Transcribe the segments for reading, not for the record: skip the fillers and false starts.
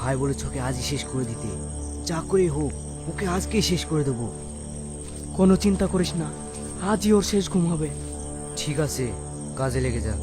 ভাই বলেছে ওকে আজই শেষ করে দিতে। যা করে হোক ওকে আজকেই শেষ করে দেবো। কোনো চিন্তা করিস না, আজই ওর শেষ ঘুম হবে। ঠিক আছে, কাজে লেগে যা।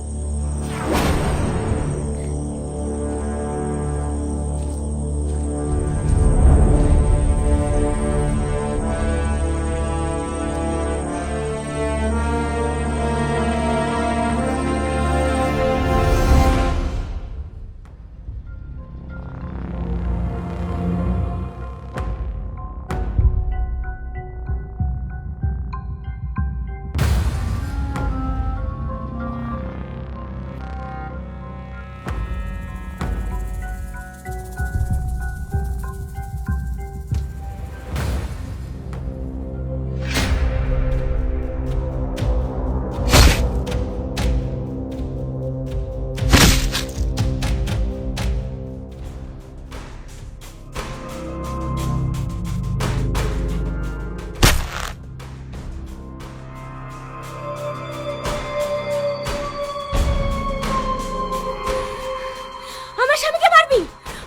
আমার স্বামীকে মারবি?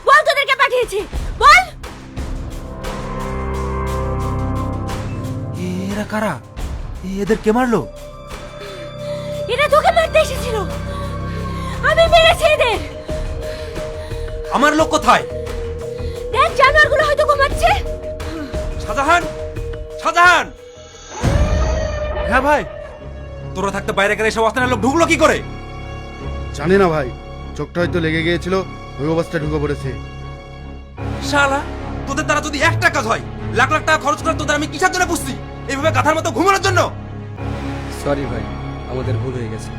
বল তোদেরকে পাঠিয়েছে, বল। এরা কারা? এদের কে মারলো? এরা তোকে মারতে এসেছিল, আমি মেরেছি এদের। আমার লোক কোথায়? দেখ জানোয়ারগুলো হয়তো ঘুমাচ্ছে। শাহজাহান, শাহজাহান! হ্যাঁ ভাই, তোরা থাকতে বাইরে গেলে সব অস্থানের লোক ঢুকলো কি করে? জানি না ভাই, চোখটা হয়তো লেগে গিয়েছিল, ওই অবস্থায় ঢুকে পড়েছে। শালা, তোদের দ্বারা যদি একটা কাজ হয়, লাখ লাখ টাকা খরচ করে তোদের আমি কিসের জন্য বুঝছি? এইভাবে গাধার মতো ঘুমানোর জন্য? সরি ভাই, আমাদের ভুল হয়ে গেছে।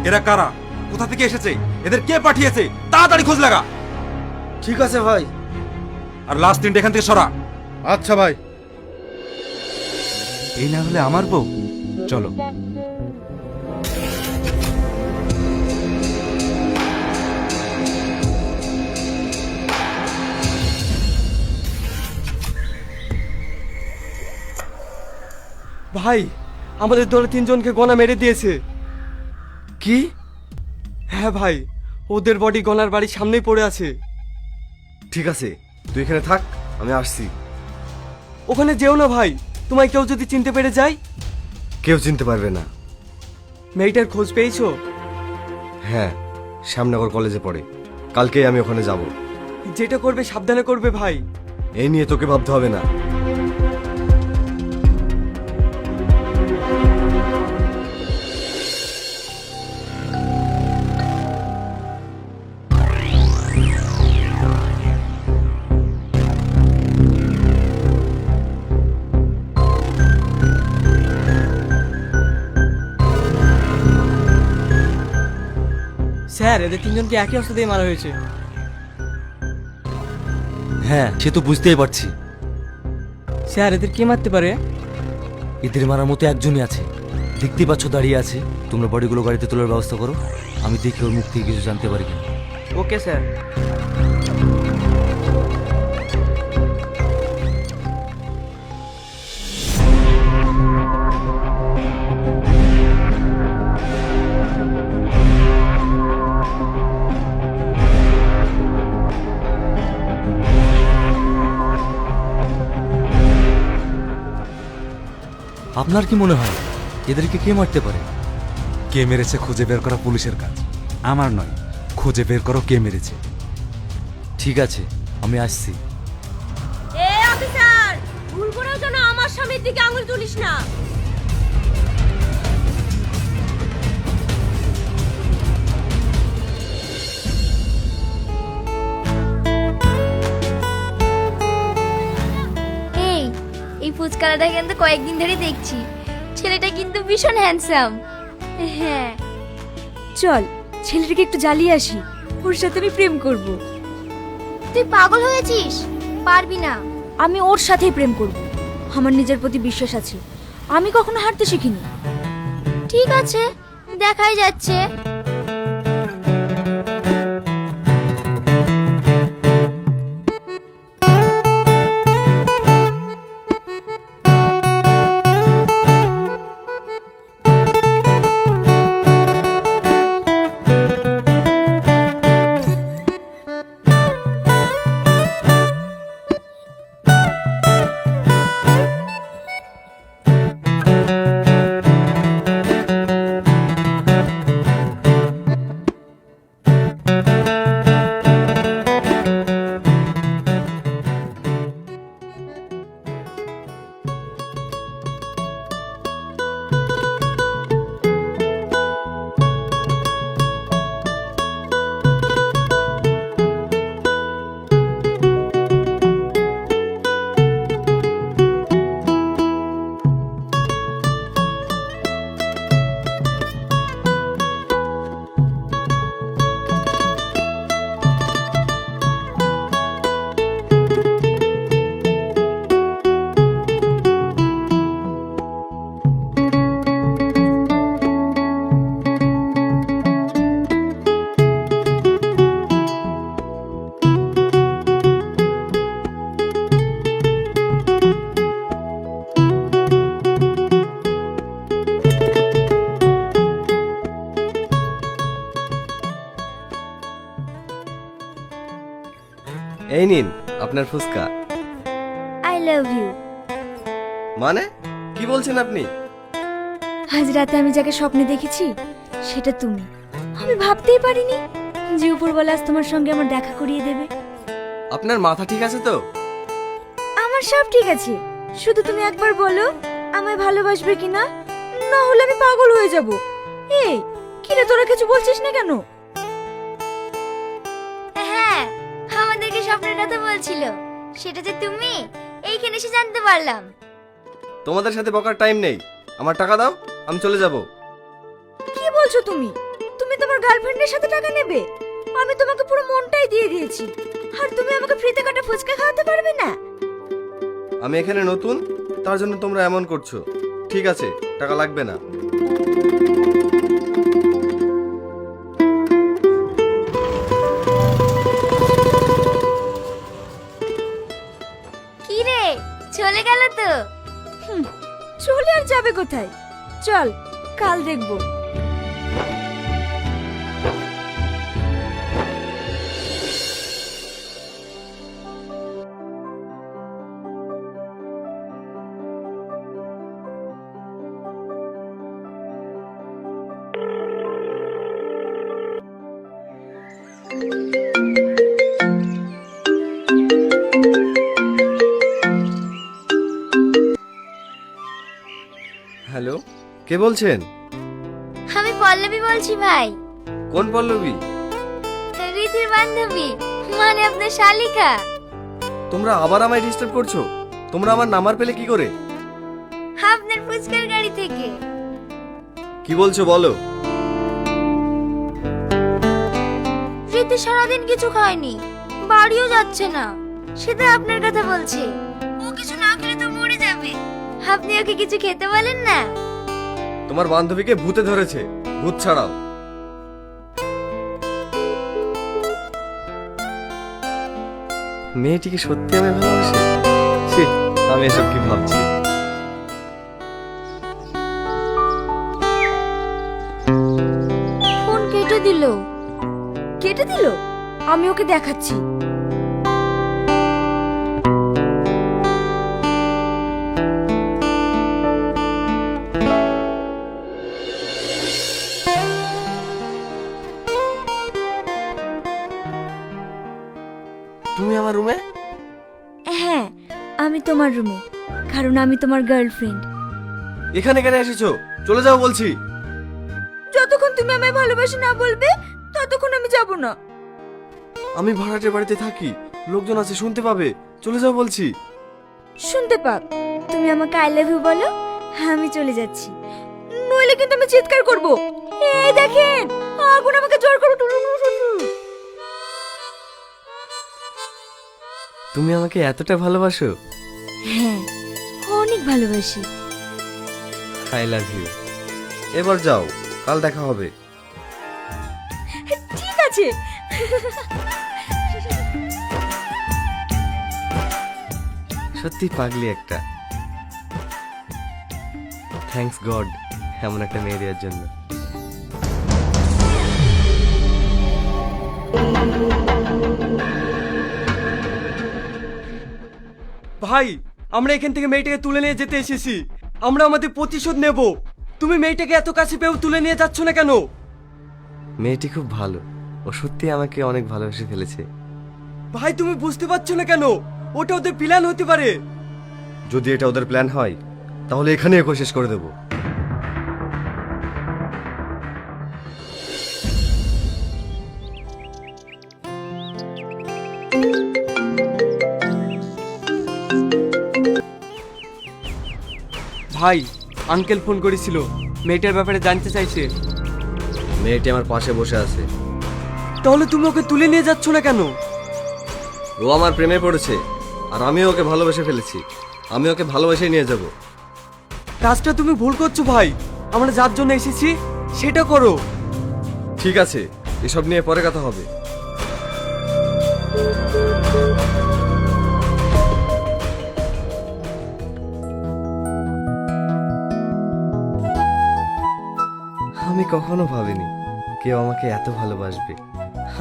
এরা কারা? কোথা থেকে এসেছে? এদের কে পাঠিয়েছে? তাড়াতাড়ি খোঁজ লাগা। ঠিক আছে ভাই। আর লাস্ট তিনটে এখান থেকে সরা। আচ্ছা ভাই। এই না হলে আমার বউ। চলো। ভাই, আমাদের দলে 3 জনকে গনা মেরে দিয়েছে। কি? হ্যাঁ ভাই, ওদের বডি গনার বাড়ির সামনেই পড়ে আছে। ঠিক আছে, তুই এখানে থাক, আমি আসছি। ওখানে যেও না ভাই, তোমায় কেউ যদি চিনতে পেরে যায়। কেউ চিনতে পারবে না। মেয়েটার খোঁজ পেয়েছো? হ্যাঁ, শ্যামনগর কলেজে পড়ে। কালকেই আমি ওখানে যাব। যেটা করবে সাবধানে করবে ভাই। এই নিয়ে তোকে ভাবতে হবে না। স্যার, এদের 3 জনকে একই অস্ত্র দিয়ে মারা হয়েছে। হ্যাঁ, সে তো বুঝতেই পারছি। স্যার, এদের কে মারতে পারে? এদের মারার মতো একজনই আছে, দেখতেই পাচ্ছ দাঁড়িয়ে আছে। তোমরা বডিগুলো গাড়িতে তোলার ব্যবস্থা করো, আমি দেখি ওর মুখ থেকে কিছু জানতে পারি কিনা। Okay sir. আপনার কি মনে হয় এদেরকে কে মারতে পারে? কে মেরেছে খুঁজে বের করা পুলিশের কাজ, আমার নয়। খুঁজে বের করো কে মেরেছে। ঠিক আছে, আমি আসছি। এ অফিসার, ভুল করেও যেন আমার স্বামীর দিকে আঙুল তুলিস না। এই ফুচকাটা কিন্তু কয়েকদিন ধরে দেখছি, ছেলেটা কিন্তু ভীষণ হ্যান্ডসাম। হ্যাঁ, চল ছেলেটাকে একটু জ্বালিয়ে আসি, ওর সাথে আমি প্রেম করব। তুই পাগল হয়েছিস? পারবি না। আমি ওর সাথেই প্রেম করব। আমার নিজের প্রতি বিশ্বাস আছে, আমি কখনো হারতে শিখিনি। ঠিক আছে, দেখাই যাচ্ছে। এই নিন আপনার ফুচকা। I love you. মানে কি বলছেন আপনি? আজ রাতে আমি যাকে স্বপ্নে দেখেছি সেটা তুমি। আমি ভাবতেই পারিনি যে উপরওয়ালা আজ তোমার সঙ্গে আমার দেখা করিয়ে দেবে। আপনার মাথা ঠিক আছে তো? আমার সব ঠিক আছে, শুধু তুমি একবার বলো আমায় ভালোবাসবে কিনা, না হলে আমি পাগল হয়ে যাব। এই কিরে তোরা কিছু বলছিস না কেন? হ্যাঁ, আমাদেরকে স্বপ্নের কথা বলছিল, সেটা যে তুমি এইখানে এসে জানতে পারলাম। তোমাদের সাথে বকার টাইম নেই, আমার টাকা দাও, আমি চলে যাব। কি বলছো তুমি? তুমি তোমার গার্লফ্রেন্ডের সাথে টাকা নেবে? আমি তোমাকে পুরো মনটাই দিয়ে দিয়েছি, আর তুমি আমাকে ফ্রিতে কাটা ফুচকা খাওয়াতে পারবে না? আমি এখানে নতুন, তার জন্য তোমরা এমন করছো। ঠিক আছে, টাকা লাগবে না। কি রে, চলে গেল তো? চলে আর যাবে কোথায়? চল কাল দেখবো। হ্যালো, কে বলছেন? আমি পল্লবী বলছি ভাই। কোন পল্লবী? রীতির বান্ধবী, মানে আপনার শালিকা। তোমরা আবার আমায় ডিস্টার্ব করছো? তোমরা আমার নাম্বার পেলে কি করে? আপনার ফুচকার গাড়ি থেকে। কি বলছো বলো? রীতি সারাদিন কিছু খায়নি, বাড়িও যাচ্ছে না, সেটা আপনার কথা বলছে। ও কিছু না খেলে তো মরে যাবে, আপনি ওকে কিছু খেতে বলেন না। তোমার বান্ধবীকে ভূতে ধরেছে, ভূত ছাড়াও। মেয়েটিকে সত্যি আমি ভালোবাসি? ছি, আমি এসব কি ভাবছি? ফোন কেটে দিল। কেটে দিল? আমি ওকে দেখাচ্ছি। তুমি আমার রুমে? হ্যাঁ, আমি তোমার রুমে, কারণ আমি তোমার গার্লফ্রেন্ড। এখানে কেন এসেছো? চলে যাও বলছি। যতক্ষণ তুমি আমায় ভালোবাসি না বলবে ততক্ষণ আমি যাব না। আমি ভাড়াটের বাড়িতে থাকি, লোকজন আছে, শুনতে পাবে। চলে যাও বলছি। শুনতে পাক, তুমি আমাকে আই লাভ ইউ বলো, আমি চলে যাচ্ছি, নইলে কিন্তু আমি চিৎকার করব। এই দেখেন, আগুন আমাকে জোর করে তুলুন। তুমি আমাকে এতটা ভালোবাসো? হ্যাঁ, অনেক ভালোবাসি। I love you. এবার যাও, কাল দেখা হবে। ঠিক আছে। সত্যি পাগলি একটা। থ্যাঙ্কস গড এমন একটা মেয়ে দেওয়ার জন্য। ভাই, আমরা এখান থেকে মেয়েটাকে তুলে নিয়ে যেতে এসেছি। আমরা আমাদের প্রতিশোধ নেব। তুমি মেয়েটাকে এত কাছে পেয়েও তুলে নিয়ে যাচ্ছ না কেন? মেয়েটি খুব ভালো, ও সত্যি আমাকে অনেক ভালোবেসে ফেলেছে। ভাই, তুমি বুঝতে পারছো না কেন? ওটা ওদের প্ল্যান হতে পারে। যদি এটা ওদের প্ল্যান হয় তাহলে এখানে ওকে শেষ করে দেব। ভাই, আঙ্কেল ফোন করেছিল, মেয়েটার ব্যাপারে জানতে চাইছে। মেয়েটি আমার পাশে বসে আছে। তাহলে তুমি ওকে তুলে নিয়ে যাচ্ছ না কেন? ও আমার প্রেমে পড়েছে, আর আমিও ওকে ভালোবেসে ফেলেছি। আমি ওকে ভালোবেসে নিয়ে যাব। কাজটা তুমি ভুল করছো ভাই। আমরা যার জন্য এসেছি সেটা করো। ঠিক আছে, এসব নিয়ে পরে কথা হবে। আমি কখনো ভাবিনি কেউ আমাকে এত ভালোবাসবে।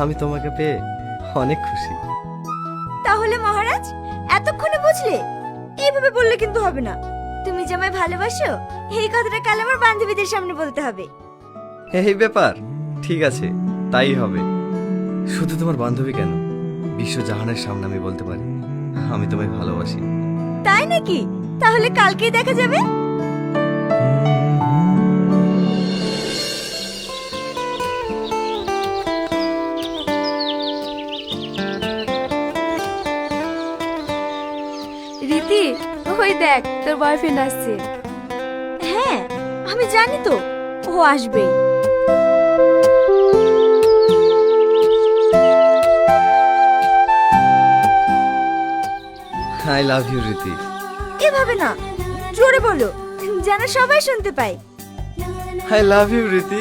আমি তোমাকে পেয়ে অনেক খুশি। তাহলে মহারাজ এতক্ষণে বুঝলে? এইভাবে বললে কিন্তু হবে না। তুমি যে আমায় ভালোবাসো এই কথাটা কাল আমার বান্ধবীদের সামনে বলতে হবে। এই ব্যাপার, ঠিক আছে তাই হবে। শুধু তোমার বান্ধবী কেন, বিশ্বজাহানের সামনে আমি বলতে পারি আমি তোমায় ভালোবাসি। তাই নাকি? তাহলে কালকেই দেখা যাবে। রীতি, ওই দেখ তোর বয়ফ্রেন্ড আসছে। হ্যাঁ আমি জানি তো, ও আসবেই। I love you Riti. এভাবে না, জোরে বলো যেন সবাই শুনতে পায়। I love you Riti.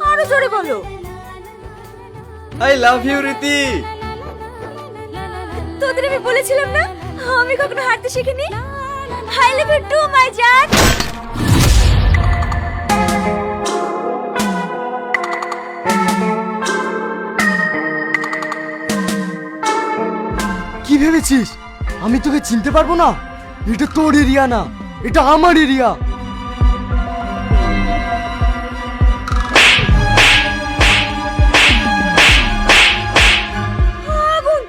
আরো জোরে বলো। I love you Riti. তোদের আমি বলেছিলাম না আমি কখনো হাঁটতে শিখিনি। I love you too my জান। কি ভেবেছিস আমি তোকে চিনতে পারবো না? এটা তোর এরিয়া না, এটা আমার এরিয়া। আগুন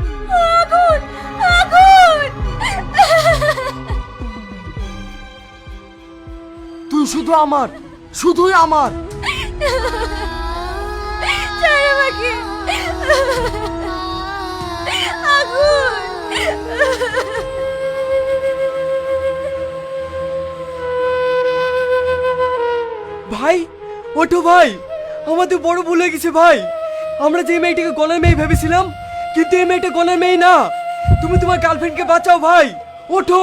আগুন আগুন! তুই শুধু আমার, শুধুই আমার। ছাড় আমাকে। আগুন! ভাই ওঠো ভাই, আমাদের বড় ভুল হয়ে গেছে ভাই। আমরা যে মেয়েটাকে গলার মেয়ে ভেবেছিলাম, কিন্তু এই মেয়েটা গলার মেয়ে না। তুমি তোমার গার্লফ্রেন্ডকে বাঁচাও ভাই, ওঠো।